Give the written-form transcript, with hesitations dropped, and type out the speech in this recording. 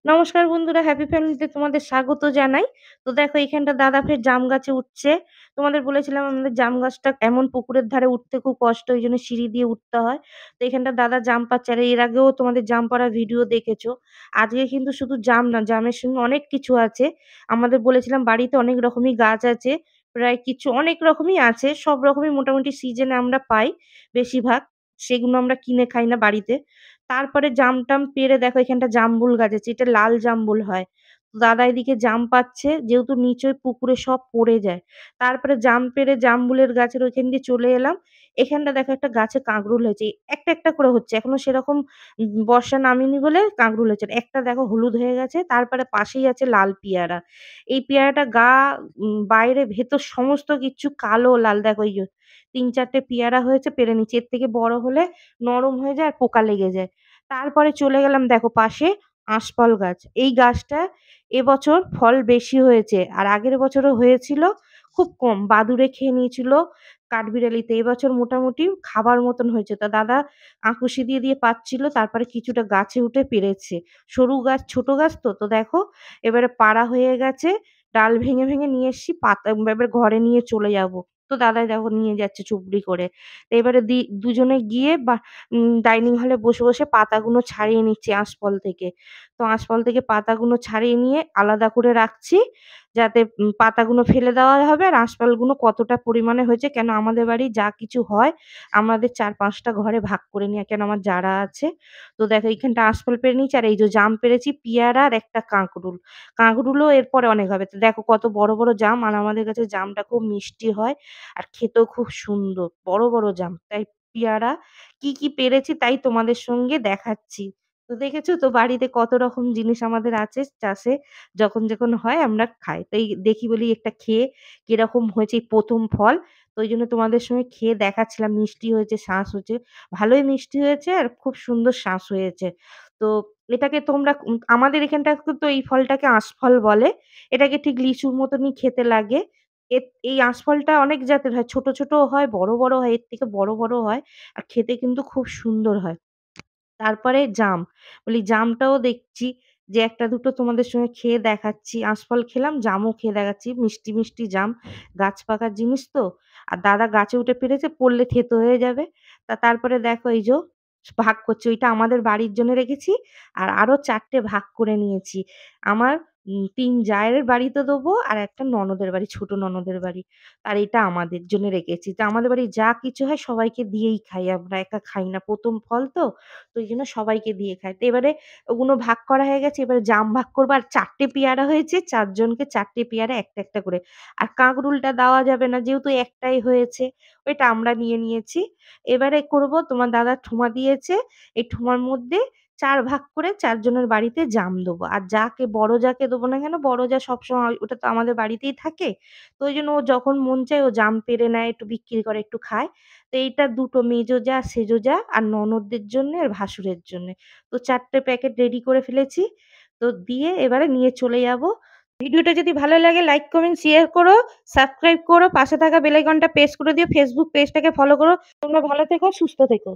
নমস্কার বন্ধুরা, হ্যাপি ফ্যামিলিতে তোমাদের স্বাগত জানাই। তো দেখো এখানটা দাদা ফের জাম গাছে উঠছে। তোমাদের বলেছিলাম আমাদের জাম গাছটা এমন পুকুরের ধারে উঠতে খুব কষ্ট, ওইজন্য সিঁড়ি দিয়ে উঠতে হয়। তো এখানটা দাদা জাম পাড়ছে, আর এর আগেও তোমাদের জাম পাড়ার ভিডিও দেখেছো। আজকে কিন্তু শুধু জাম না, জামের সঙ্গে অনেক কিছু আছে। আমাদের বলেছিলাম বাড়িতে অনেক রকমই গাছ আছে। প্রায় কিছু অনেক রকমই আছে। সব রকমই মোটামুটি সিজনে আমরা পাই বেশিরভাগ। সেগুলো আমরা কিনে খাই না বাড়িতে। তারপরে জাম-টাম পেড়ে দেখো এখানটা জামরুল গাছ আছে। এটা লাল জামরুল হয়। দাদা এদিকে জাম পাড়ছে, যেহেতু নিচে পুকুরে সব পড়ে যায়। তারপরে জাম পেড়ে জামরুলের গাছের ওইখান দিয়ে চলে এলাম। এখানটা দেখো একটা গাছে কাঁকরোল হয়েছে। একটা, একটা করে হচ্ছে। এখনো সেরকম বর্ষা নামেনি বলে কাঁকরোল হচ্ছে না। একটা দেখো হলুদ হয়ে গেছে। তারপরে পাশেই আছে লাল পেয়ারা। এই পেয়ারাটা বাইরে ভেতর সমস্ত কিচ্ছু কালো লাল। দেখো এই যে ৩-৪ টে পেয়ারা হয়েছে, পেড়ে নিচ্ছি। এর থেকে বড় হলে নরম হয়ে যায় আর পোকা লেগে যায়। তারপরে চলে গেলাম দেখো পাশে আশফল গাছ। এই গাছটা এবছর ফল বেশি হয়েছে। আর আগের বছরও হয়েছিল খুব কম। বাদুড়ে খেয়ে নিয়েছিল, কাঠবিড়ালিতে। এবছর মোটামুটি খাবার মতন হয়েছে। তা দাদা আঁকুশি দিয়ে পাচ্ছিল। তারপরে কিছুটা গাছে উঠে পেড়েছে। সরু গাছ, ছোট গাছ তো। তো দেখো এবারে পাড়া হয়ে গেছে। ডাল ভেঙে নিয়ে এসছি। পাতা এবার ঘরে নিয়ে চলে যাবো। তো দাদাই দেখো নিয়ে যাচ্ছে চুপড়ি করে। তো এবারে দুজনে গিয়ে ডাইনিং হলে বসে পাতাগুলো ছাড়িয়ে নিচ্ছি আঁশফল থেকে। তো আঁশফল থেকে পাতাগুলো ছাড়িয়ে নিয়ে আলাদা করে রাখছি। যাতে পাতাগুলো ফেলে দেওয়া হবে, আর আঁশফলগুলো কতটা পরিমাণে হয়েছে, কেন আমাদের বাড়ি যা কিছু হয় আমাদের ৪-৫ টা ঘরে ভাগ করে নিই, কেন আমার জারা আছে। তো দেখো এইখানটা আঁশফল পেড়ে নিয়েছি, আর এই যে জাম পেড়েছি, পেয়ারা আর একটা কাঁকরোল। কাঁকরোলও এরপরে অনেক হবে। তো দেখো কত বড় জাম, আর আমাদের কাছে জামটা খুব মিষ্টি হয় আর খেতেও খুব সুন্দর। বড় জাম। তাই পেয়ারা কি পেরেছি তাই তোমাদের সঙ্গে দেখাচ্ছি। তো দেখেছো তো বাড়িতে কত রকম জিনিস আমাদের আছে চাষে। যখন হয় আমরা খাই। তাই দেখি বলি একটা খেয়ে কিরকম হয়েছে এই ১ম ফল। তো ওইজন্য তোমাদের সঙ্গে খেয়ে দেখাচ্ছিলাম। মিষ্টি হয়েছে, শাঁস হয়েছে। ভালোই মিষ্টি হয়েছে আর খুব সুন্দর শাঁস হয়েছে। তো এটাকে তোমরা আমাদের এখানটাতে তো এই ফলটাকে আঁশফল বলে। এটাকে ঠিক লিচুর মতনই খেতে লাগে। এই আঁশফলটা অনেক জাতের হয়। ছোট হয়, বড় হয়, এর থেকে বড় হয়। আর খেতে কিন্তু খুব সুন্দর হয়। তারপরে জাম। বলি জামটাও দেখছি যে ১ টা ২ টো তোমাদের সঙ্গে খেয়ে দেখাচ্ছি। আঁশফল খেলাম, জামও খেয়ে দেখাচ্ছি। মিষ্টি জাম। গাছ পাকার জিনিস তো। আর দাদা গাছে উঠে পেড়েছে, পড়লে থেঁতো হয়ে যাবে। তারপরে দেখো এই যো ভাগ করছি। ওইটা আমাদের বাড়ির জন্য রেখেছি। আর আরো ৪ টে ভাগ করে নিয়েছি। আমার ৩ জায়ের বাড়িতে দেবো, আর একটা ননদের বাড়ি, ছোট ননদের বাড়ি। আর এটা আমাদের জন্য রেখেছি। তো আমাদের বাড়ি যা কিছু হয় সবাইকে দিয়েই খাই আমরা। একা খাই না। ১ম ফল তো। তো এইজন্য সবাইকে দিয়ে খাই। তো এবারে ওগুলো ভাগ করা হয়ে গেছে। এবারে জাম ভাগ করবো। আর ৪ টে পেয়ারা হয়েছে। ৪ জনকে ৪ টে পেয়ারা একটা করে। আর কাঁকরোলটা দেওয়া যাবে না, যেহেতু একটাই হয়েছে। ওইটা আমরা নিয়ে নিয়েছি। এবারে করবো, তোমার দাদা ঠোঙা দিয়েছে। এই ঠোঙার মধ্যে ৪ ভাগ করে ৪ জনের বাড়িতে জাম দেবো। আর যাকে দেবো না কেন, বড় যা সবসময় ওটা তো আমাদের বাড়িতেই থাকে। তো ওইজন্য ও যখন মন চায় ও জাম পেড়ে নেয়, একটু বিক্রি করে, একটু খায়। তো এইটা ২ টো মেজো জা, সেজো জা আর ননদদের জন্যে আর ভাসুরের জন্যে। তো ৪ টে প্যাকেট রেডি করে ফেলেছি। তো দিয়ে এবারে নিয়ে চলে যাবো। ভিডিওটা যদি ভালো লাগে লাইক, কমেন্ট, শেয়ার করো, সাবস্ক্রাইব করো, পাশে থাকা বেল আইকনটা প্রেস করে দিও, ফেসবুক পেজটাকে ফলো করো। তোমরা ভালো থেকো, সুস্থ থেকো।